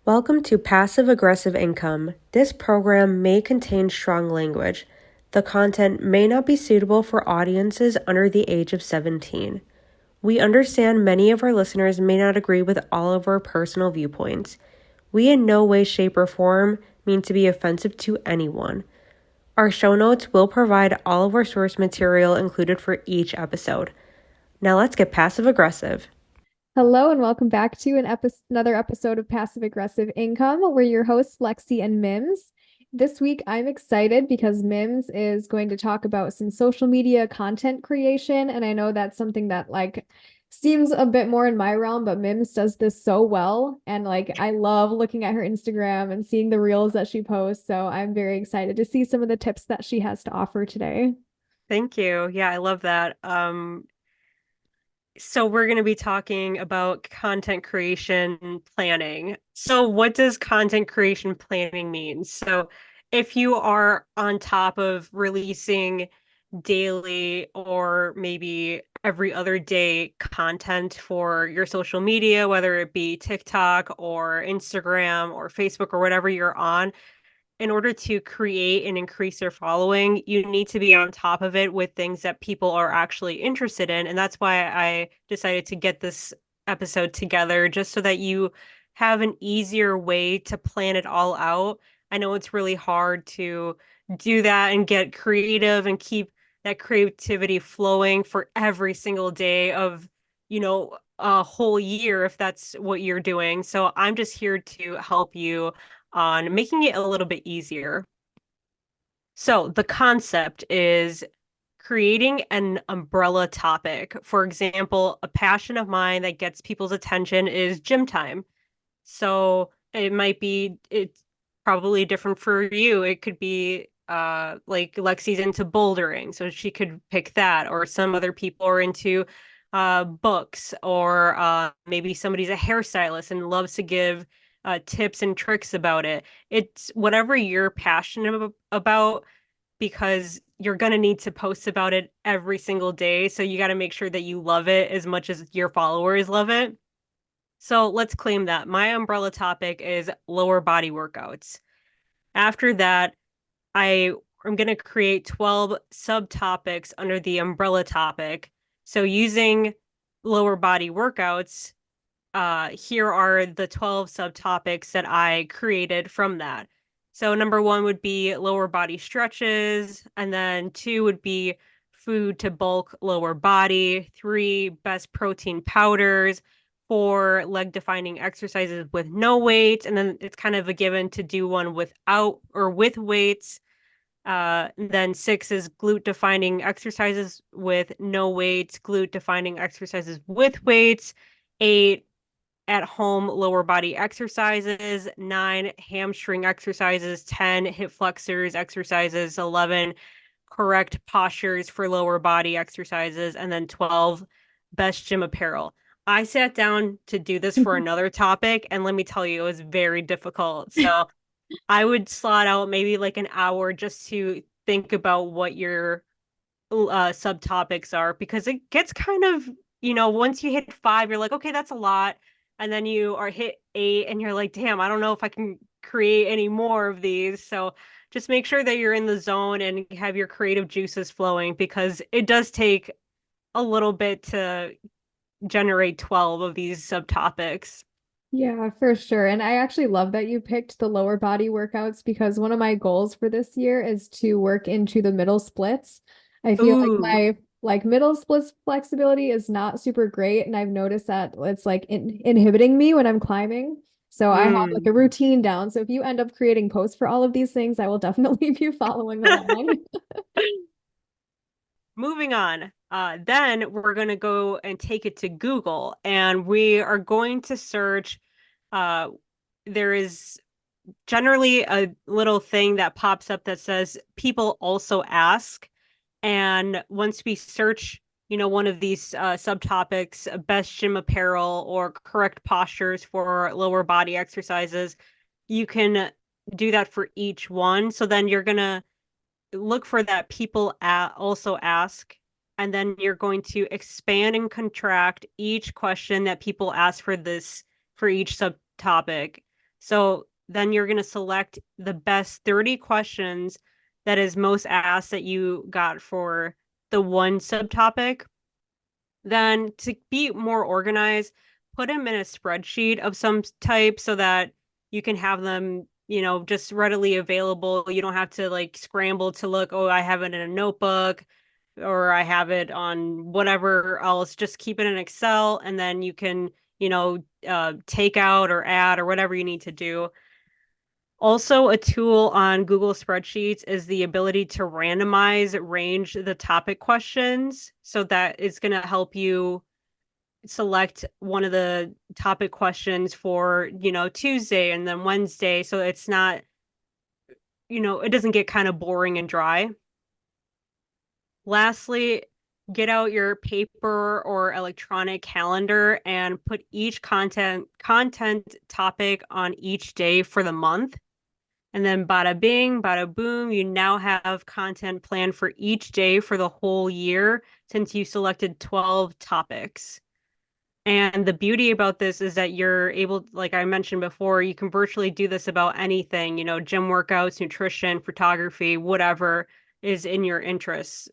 Welcome to Passive Aggressive Income. This program may contain strong language. The content may not be suitable for audiences under the age of 17. We understand many of our listeners may not agree with all of our personal viewpoints. We in no way, shape, or form mean to be offensive to anyone. Our show notes will provide all of our source material included for each episode. Now let's get passive aggressive. Hello and welcome back to another episode of Passive Aggressive Income. We're your hosts, Lexi and Mims. This week, I'm excited because Mims is going to talk about some social media content creation. And I know that's something that seems a bit more in my realm, but Mims does this so well. And I love looking at her Instagram and seeing the reels that she posts. So I'm very excited to see some of the tips that she has to offer today. Thank you. Yeah, I love that. So we're going to be talking about content creation planning. So what does content creation planning mean? So if you are on top of releasing daily or maybe every other day content for your social media, whether it be TikTok or Instagram or Facebook or whatever you're on, in order to create and increase their following, you need to be on top of it with things that people are actually interested in. And that's why I decided to get this episode together, just so that you have an easier way to plan it all out. I know it's really hard to do that and get creative and keep that creativity flowing for every single day of, a whole year if that's what you're doing. So I'm just here to help you on making it a little bit easier. So the concept is creating an umbrella topic. For example, a passion of mine that gets people's attention is gym time. So it's probably different for you. It could be like Lexi's into bouldering, so she could pick that, or some other people are into books, or maybe somebody's a hairstylist and loves to give tips and tricks about it. It's whatever you're passionate about, because you're going to need to post about it every single day. So you got to make sure that you love it as much as your followers love it. So let's claim that. My umbrella topic is lower body workouts. After that, I am going to create 12 subtopics under the umbrella topic. So using lower body workouts, here are the 12 subtopics that I created from that. So number one would be lower body stretches, and then two would be food to bulk lower body, three, best protein powders, four, leg defining exercises with no weights, and then it's kind of a given to do one without or with weights. Then six is glute defining exercises with no weights, glute defining exercises with weights. Eight, at home lower body exercises, nine, hamstring exercises, 10, hip flexors exercises, 11, correct postures for lower body exercises, and then 12, best gym apparel. I sat down to do this for another topic, and let me tell you, it was very difficult. So I would slot out maybe like an hour just to think about what your subtopics are, because it gets kind of, once you hit five, you're like, okay, that's a lot. And then you are hit eight and you're like, damn, I don't know if I can create any more of these. So just make sure that you're in the zone and have your creative juices flowing, because it does take a little bit to generate 12 of these subtopics. Yeah, for sure. And I actually love that you picked the lower body workouts because one of my goals for this year is to work into the middle splits. I feel like Ooh. my middle splits flexibility is not super great, and I've noticed that it's inhibiting me when I'm climbing. So I have like Mm. a routine down. So if you end up creating posts for all of these things, I will definitely be following along. Moving on. Then we're going to go and take it to Google, and we are going to search. Uh, there is generally a little thing that pops up that says people also ask. And once we search, one of these subtopics, best gym apparel or correct postures for lower body exercises, you can do that for each one. So then you're going to look for that people also ask, and then you're going to expand and contract each question that people ask for each subtopic. So then you're going to select the best 30 questions that is most asked that you got for the one subtopic. Then to be more organized, put them in a spreadsheet of some type so that you can have them, just readily available. You don't have to like scramble to look, oh, I have it in a notebook or I have it on whatever else. Just keep it in Excel and then you can, take out or add or whatever you need to do. Also, a tool on Google Spreadsheets is the ability to range the topic questions. So that is going to help you select one of the topic questions for, Tuesday and then Wednesday. So it's not, it doesn't get kind of boring and dry. Lastly, get out your paper or electronic calendar and put each content topic on each day for the month. And then bada bing, bada boom, you now have content planned for each day for the whole year since you selected 12 topics. And the beauty about this is that you're able, like I mentioned before, you can virtually do this about anything, gym workouts, nutrition, photography, whatever is in your interests.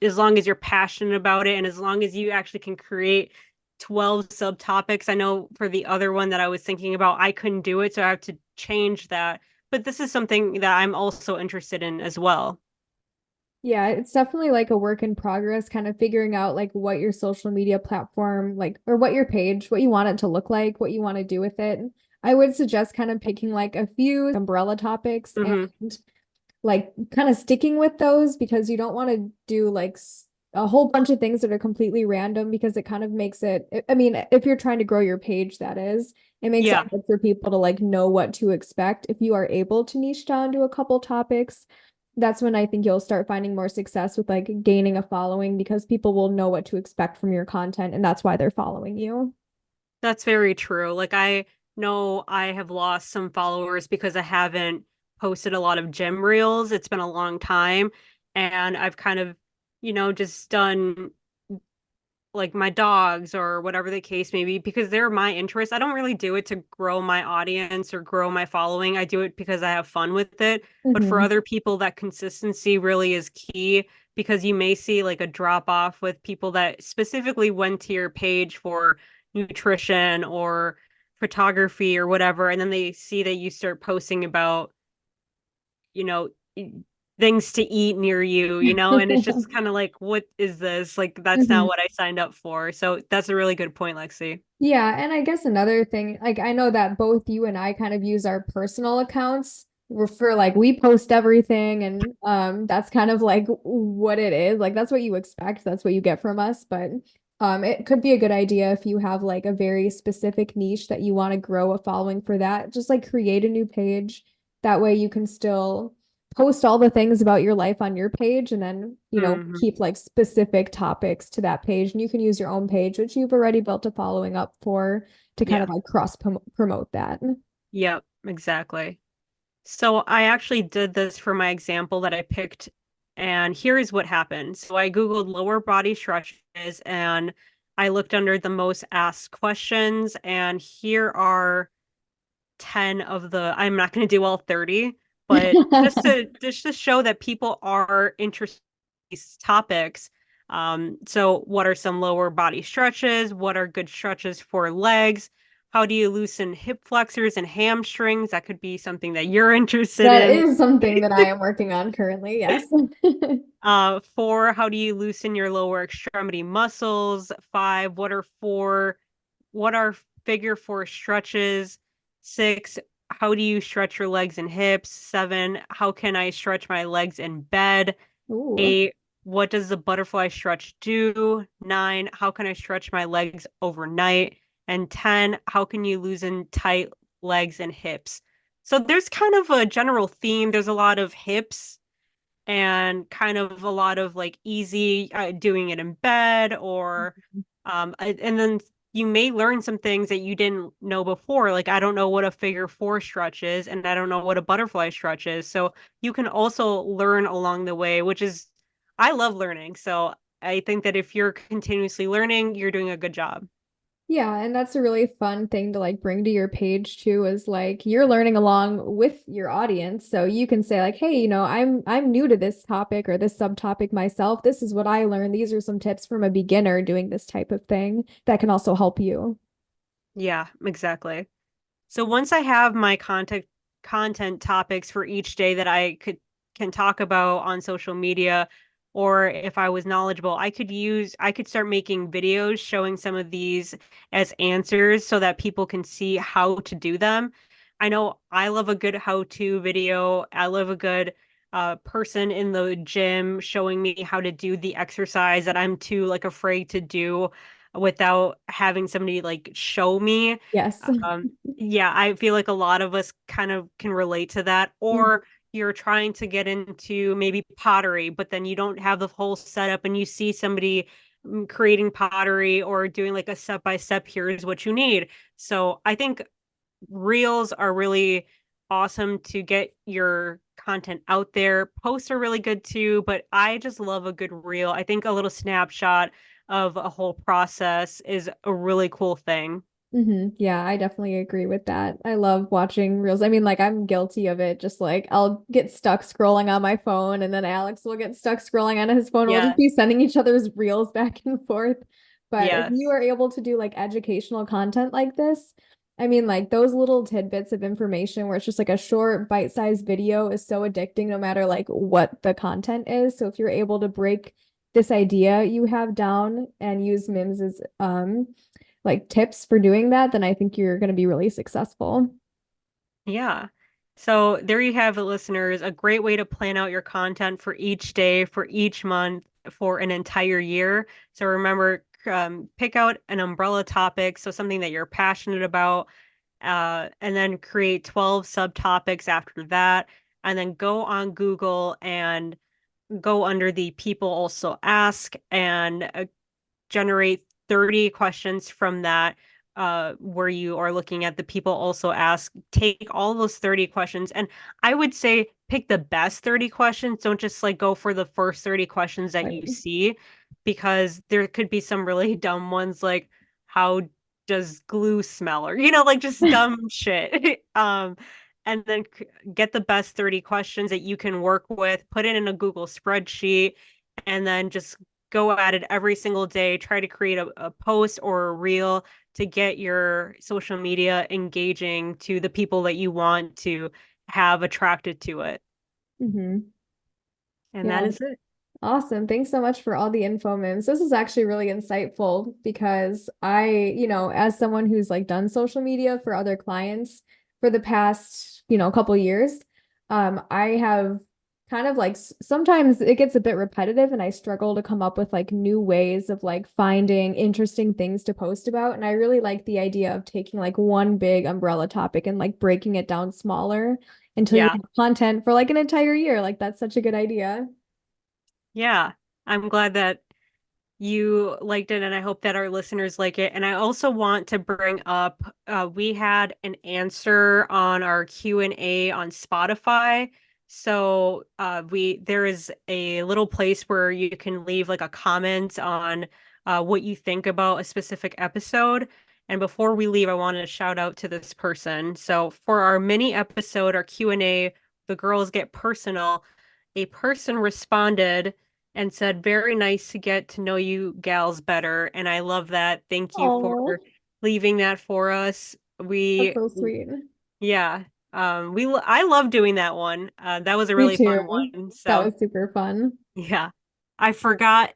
As long as you're passionate about it and as long as you actually can create 12 subtopics. I know for the other one that I was thinking about, I couldn't do it, so I have to change that. But this is something that I'm also interested in as well. Yeah, it's definitely like a work in progress, kind of figuring out like what your social media platform, like, or what your page, what you want it to look like, what you want to do with it. I would suggest kind of picking like a few umbrella topics and Hmm. like kind of sticking with those because you don't want to do like a whole bunch of things that are completely random because it kind of makes it, I mean, if you're trying to grow your page, that is, it makes it Yeah, hard for people to like know what to expect. If you are able to niche down to a couple topics, that's when I think you'll start finding more success with like gaining a following because people will know what to expect from your content and that's why they're following you. that's very true. Like I know I have lost some followers because I haven't posted a lot of gym reels. It's been a long time and I've kind of, just done like my dogs or whatever the case may be because they're my interests. I don't really do it to grow my audience or grow my following. I do it because I have fun with it. But for Hmm. other people, that consistency really is key because you may see like a drop off with people that specifically went to your page for nutrition or photography or whatever. And then they see that you start posting about, you know, things to eat near you, and it's just kind of like, what is this? Like, that's not Hmm. what I signed up for. So that's a really good point, Lexi. Yeah, and I guess another thing, like I know that both you and I kind of use our personal accounts for like we post everything and that's kind of like what it is. Like that's what you expect, that's what you get from us, but it could be a good idea if you have like a very specific niche that you want to grow a following for that. Just like create a new page. That way you can still post all the things about your life on your page and then, Hmm. keep like specific topics to that page. And you can use your own page, which you've already built a following up for to kind Yeah. of like cross promote that. Yep. Exactly. So I actually did this for my example that I picked, and here is what happened. So I Googled lower body stretches and I looked under the most asked questions, and here are 10 of the, I'm not going to do all 30, but just to show that people are interested in these topics. So what are some lower body stretches? What are good stretches for legs? How do you loosen hip flexors and hamstrings? That could be something that you're interested That in. is something that I am working on currently. Yes. Four, how do you loosen your lower extremity muscles? Five, what are figure four stretches? Six, how do you stretch your legs and hips? Seven, how can I stretch my legs in bed? Ooh. Eight, what does the butterfly stretch do? Nine, how can I stretch my legs overnight? And 10, how can you loosen tight legs and hips? So there's kind of a general theme. There's a lot of hips and kind of a lot of like easy doing it in bed or and then you may learn some things that you didn't know before. Like I don't know what a figure four stretch is and I don't know what a butterfly stretch is, so you can also learn along the way, which is, I love learning, so I think that if you're continuously learning, you're doing a good job. Yeah, and that's a really fun thing to like bring to your page too, is like you're learning along with your audience. So you can say like, hey, I'm new to this topic or this subtopic myself. This is what I learned. These are some tips from a beginner doing this type of thing that can also help you. Yeah, exactly. So once I have my content topics for each day that I could can talk about on social media, or if I was knowledgeable, I could start making videos showing some of these as answers so that people can see how to do them. I know I love a good how-to video. I love a good person in the gym showing me how to do the exercise that I'm too like afraid to do without having somebody like show me. Yes. Yeah, I feel like a lot of us kind of can relate to that. Mhm. Or you're trying to get into maybe pottery, but then you don't have the whole setup and you see somebody creating pottery or doing like a step by step, here's what you need. So I think reels are really awesome to get your content out there. Posts are really good too, but I just love a good reel. I think a little snapshot of a whole process is a really cool thing. Yeah, I definitely agree with that. I love watching reels. I mean, like I'm guilty of it. Just like I'll get stuck scrolling on my phone and then Alex will get stuck scrolling on his phone. We'll just Yes. be sending each other's reels back and forth. But if you Yes. are able to do like educational content like this, I mean, like those little tidbits of information where it's just like a short bite-sized video is so addicting no matter like what the content is. So if you're able to break this idea you have down and use Mims as like tips for doing that, then I think you're going to be really successful. Yeah. So there you have it, listeners. A great way to plan out your content for each day, for each month, for an entire year. So remember, pick out an umbrella topic, so something that you're passionate about, and then create 12 subtopics after that. And then go on Google and go under the people also ask and generate 30 questions from that where you are looking at the people also ask. Take all those 30 questions and I would say pick the best 30 questions. Don't just like go for the first 30 questions that Right. you see because there could be some really dumb ones like how does glue smell or like just dumb shit. And then get the best 30 questions that you can work with, put it in a Google spreadsheet, and then just go at it every single day. Try to create a post or a reel to get your social media engaging to the people that you want to have attracted to it. hmm And that Yeah, is it. awesome. Thanks so much for all the info, Mims. This is actually really insightful because as someone who's like done social media for other clients for the past, couple years, I have kind of like sometimes it gets a bit repetitive and I struggle to come up with like new ways of like finding interesting things to post about. And I really like the idea of taking like one big umbrella topic and like breaking it down smaller until you Yeah. have content for like an entire year. Like that's such a good idea. Yeah. I'm glad that you liked it, and I hope that our listeners like it. And I also want to bring up we had an answer on our Q&A on Spotify. So we there is a little place where you can leave like a comment on what you think about a specific episode. And before we leave, I wanted to shout out to this person. So for our mini episode, our Q&A, the girls get personal. A person responded and said, very nice to get to know you gals better. And I love that. Thank you for Oh, leaving that for us. that's We, so sweet. yeah, I love doing that one. That was a Me really fun too. one. That So, was super fun. yeah, I forgot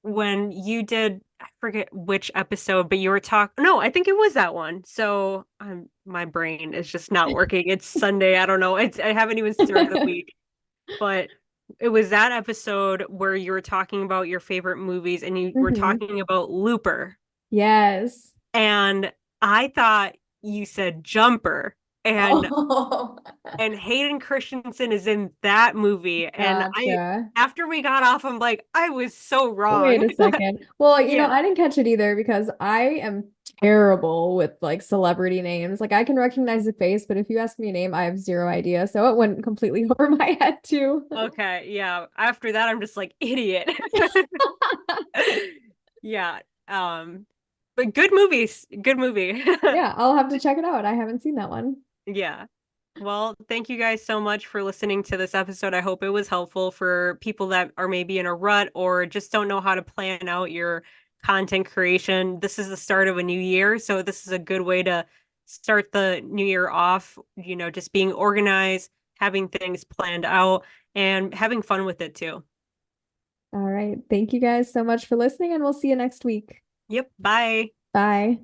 when you did, I forget which episode, but you were talking, no, I think it was that one. So, my brain is just not working. It's Sunday. I don't know. I haven't even started the week. But it was that episode where you were talking about your favorite movies and you were hmm talking about Looper. Yes. And I thought you said Jumper. And Oh, Hayden Christensen is in that movie. And I gotcha. after we got off, I'm like, I was so Wait wrong. a second. Well, Yeah. I didn't catch it either because I am terrible with like celebrity names. Like I can recognize the face, but if you ask me a name, I have zero idea. So it went completely over my head too. Okay. Yeah. After that, I'm just like, idiot. Yeah. Um, But good movies. Good movie. Yeah, I'll have to check it out. I haven't seen that one. Yeah. Well, thank you guys so much for listening to this episode. I hope it was helpful for people that are maybe in a rut or just don't know how to plan out your content creation. This is the start of a new year, so this is a good way to start the new year off, just being organized, having things planned out, and having fun with it too. All right. Thank you guys so much for listening, and we'll see you next week. Yep, bye. Bye.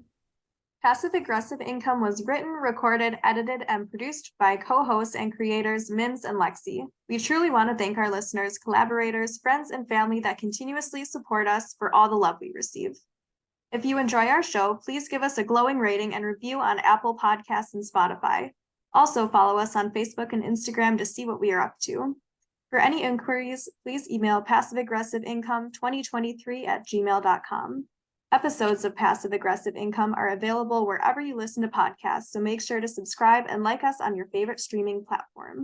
Passive Aggressive Income was written, recorded, edited, and produced by co-hosts and creators Mims and Lexi. We truly want to thank our listeners, collaborators, friends, and family that continuously support us for all the love we receive. If you enjoy our show, please give us a glowing rating and review on Apple Podcasts and Spotify. Also, follow us on Facebook and Instagram to see what we are up to. For any inquiries, please email passiveaggressiveincome2023@gmail.com. Episodes of Passive Aggressive Income are available wherever you listen to podcasts, so make sure to subscribe and like us on your favorite streaming platform.